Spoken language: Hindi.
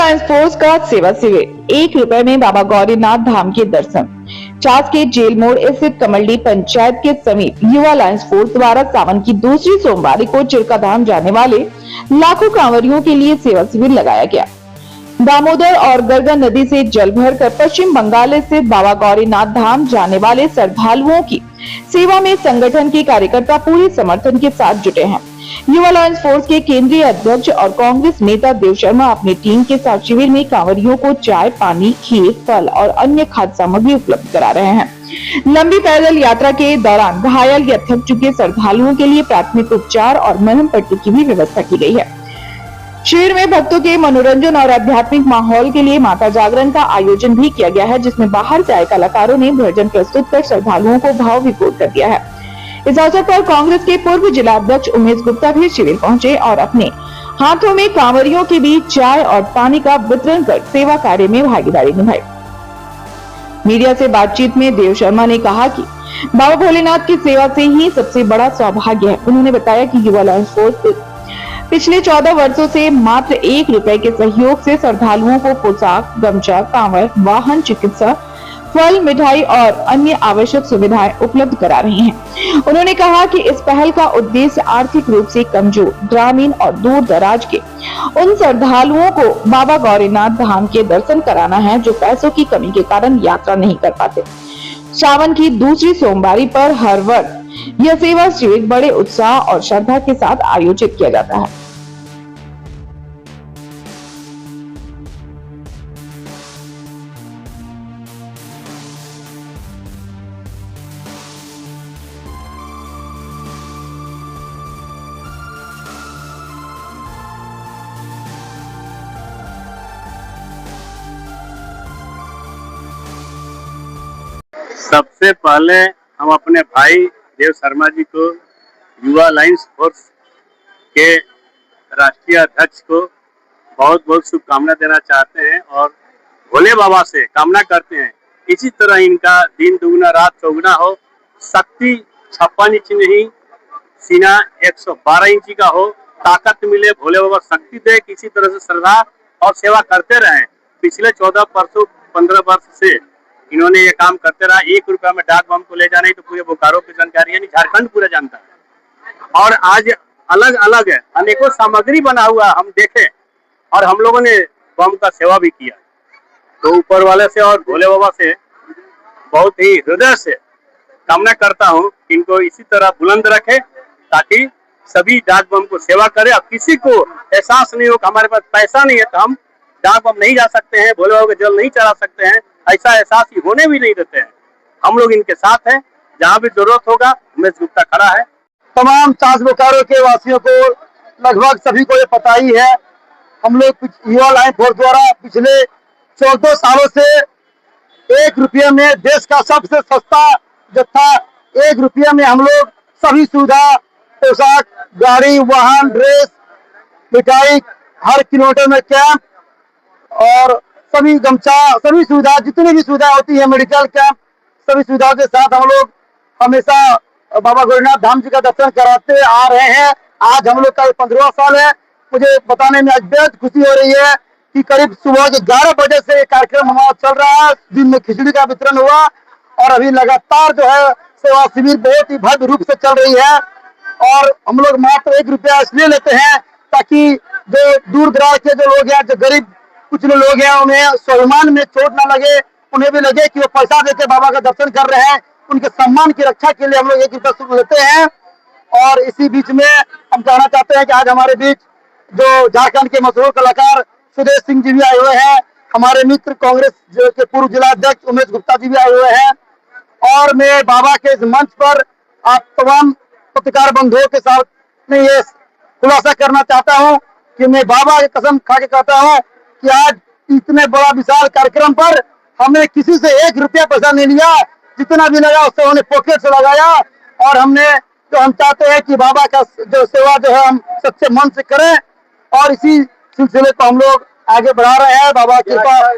लायंस फोर्स का सेवा शिविर 1 रुपए में बाबा गौरीनाथ धाम के दर्शन। चास के जेल मोड़ स्थित कमलडी पंचायत के समीप युवा लायंस फोर्स द्वारा सावन की दूसरी सोमवारी को चिल्का धाम जाने वाले लाखों कांवरियों के लिए सेवा शिविर लगाया गया। दामोदर और गरगा नदी से जल भरकर पश्चिम बंगाल स्थित बाबा गौरीनाथ धाम जाने वाले श्रद्धालुओं की सेवा में संगठन के कार्यकर्ता पूरे समर्थन के साथ जुटे हैं। युवा लायंस फोर्स के केंद्रीय अध्यक्ष और कांग्रेस नेता देव शर्मा अपनी टीम के साथ शिविर में कांवरियों को चाय, पानी, खीर, फल और अन्य खाद्य सामग्री उपलब्ध करा रहे हैं। लंबी पैदल यात्रा के दौरान घायल या थक चुके श्रद्धालुओं के लिए प्राथमिक उपचार और मलहम पट्टी की भी व्यवस्था की गई है। शिविर में भक्तों के मनोरंजन और आध्यात्मिक माहौल के लिए माता जागरण का आयोजन भी किया गया है, जिसमें बाहर से आए कलाकारों ने भजन प्रस्तुत कर श्रद्धालुओं को भाव विभोर कर दिया है। इस अवसर पर कांग्रेस के पूर्व जिला अध्यक्ष उमेश गुप्ता भी शिविर पहुंचे और अपने हाथों में कांवरियों के बीच चाय और पानी का वितरण कर सेवा कार्य में भागीदारी निभाई। मीडिया से बातचीत में देव शर्मा ने कहा कि बाबा भोलेनाथ की सेवा से ही सबसे बड़ा सौभाग्य है। उन्होंने बताया कि युवा लायंस फोर्स पिछले 14 वर्षों से मात्र 1 रुपए के सहयोग से श्रद्धालुओं को पोशाक, गमछा, कांवर, वाहन, चिकित्सा, फल, मिठाई और अन्य आवश्यक सुविधाएं उपलब्ध करा रही हैं। उन्होंने कहा कि इस पहल का उद्देश्य आर्थिक रूप से कमजोर, ग्रामीण और दूर दराज के उन श्रद्धालुओं को बाबा गौरीनाथ धाम के दर्शन कराना है जो पैसों की कमी के कारण यात्रा नहीं कर पाते। सावन की दूसरी सोमवारी पर हर वर्ष यह सेवा शिविर बड़े उत्साह और श्रद्धा के साथ आयोजित किया जाता है। सबसे पहले हम अपने भाई देव शर्मा जी को, युवा लायंस फोर्स के राष्ट्रीय अध्यक्ष को बहुत बहुत शुभकामना देना चाहते हैं और भोले बाबा से कामना करते हैं इसी तरह इनका दिन दुगुना रात चौगुना हो, शक्ति 56 इंच नहीं, सीना 112 इंची का हो, ताकत मिले, भोले बाबा शक्ति दे, किसी तरह से श्रद्धा और सेवा करते रहें। पिछले 15 वर्ष से इन्होंने ये काम करते रहा। 1 रुपया में डाक बम को ले जाना ही तो पूरे बोकारो की जानकारी है, झारखंड पूरा जानता है। और आज अलग अलग अनेकों सामग्री बना हुआ हम देखे और हम लोगों ने बम का सेवा भी किया। तो ऊपर वाले से और भोले बाबा से बहुत ही हृदय से कामना करता हूँ कि इनको इसी तरह बुलंद रखे ताकि सभी डाक बम को सेवा करे। अब किसी को एहसास नहीं हो कि हमारे पास पैसा नहीं है तो हम डाक बम नहीं जा सकते हैं, भोले बाबा के जल नहीं चढ़ा सकते हैं, ऐसा एहसास ही होने भी नहीं देते हैं। हम लोग इनके साथ हैं, जहाँ भी जरूरत होगा उमेश गुप्ता खड़ा है। तमाम चास बोकारो के वासियों को लगभग सभी को ये पता ही है, हम लोग युवा लायंस फोर्स द्वारा पिछले 14 सालों से 1 रुपये में देश का सबसे सस्ता जत्था 1 रुपये में हम लोग सभी सुविधा, पोशाक, गाड़ी, वाहन, ड्रेस, मिठाई, हर किलोमीटर में कैंप और सभी गमछा, सभी सुविधा, जितनी भी सुविधा होती है, मेडिकल कैंप, सभी सुविधाओं के साथ हम लोग हमेशा बाबा गौरीनाथ धाम जी का दर्शन कराते आ रहे हैं। आज हम लोग का 15वां साल है। मुझे बताने में आज बेहद खुशी हो रही है कि करीब सुबह के 11 बजे से ये कार्यक्रम हमारा चल रहा है। दिन में खिचड़ी का वितरण हुआ और अभी लगातार जो है सेवा शिविर बहुत ही भव्य रूप से चल रही है। और हम लोग मात्र 1 रुपया इसलिए लेते हैं ताकि जो दूर दराज के जो लोग हैं, जो गरीब कुछ लोग हैं, उन्हें स्वाभिमान में चोट ना लगे, उन्हें भी लगे कि वो पैसा देके बाबा का दर्शन कर रहे हैं। उनके सम्मान की रक्षा के लिए हम लोग 1 रुपया शुल्क लेते हैं। और इसी बीच में हम कहना चाहते हैं कि आज हमारे बीच जो झारखंड के मशहूर कलाकार सुदेश सिंह जी भी आए हुए हैं, हमारे मित्र कांग्रेस के पूर्व जिला अध्यक्ष उमेश गुप्ता जी भी आए हुए हैं। और मैं बाबा के इस मंच पर आप तमाम पत्रकार बंधुओं के साथ मैं ये खुलासा करना चाहता हूँ कि मैं बाबा की कसम खा के कहता हूँ कि आज इतने बड़ा विशाल कार्यक्रम पर हमने किसी से 1 रुपया पैसा नहीं लिया, जितना भी लगा उससे हमने पॉकेट से लगाया। और हमने तो हम चाहते हैं कि बाबा का जो सेवा जो है हम सच्चे मन से करें और इसी सिलसिले को हम लोग आगे बढ़ा रहे हैं। बाबा की कृपा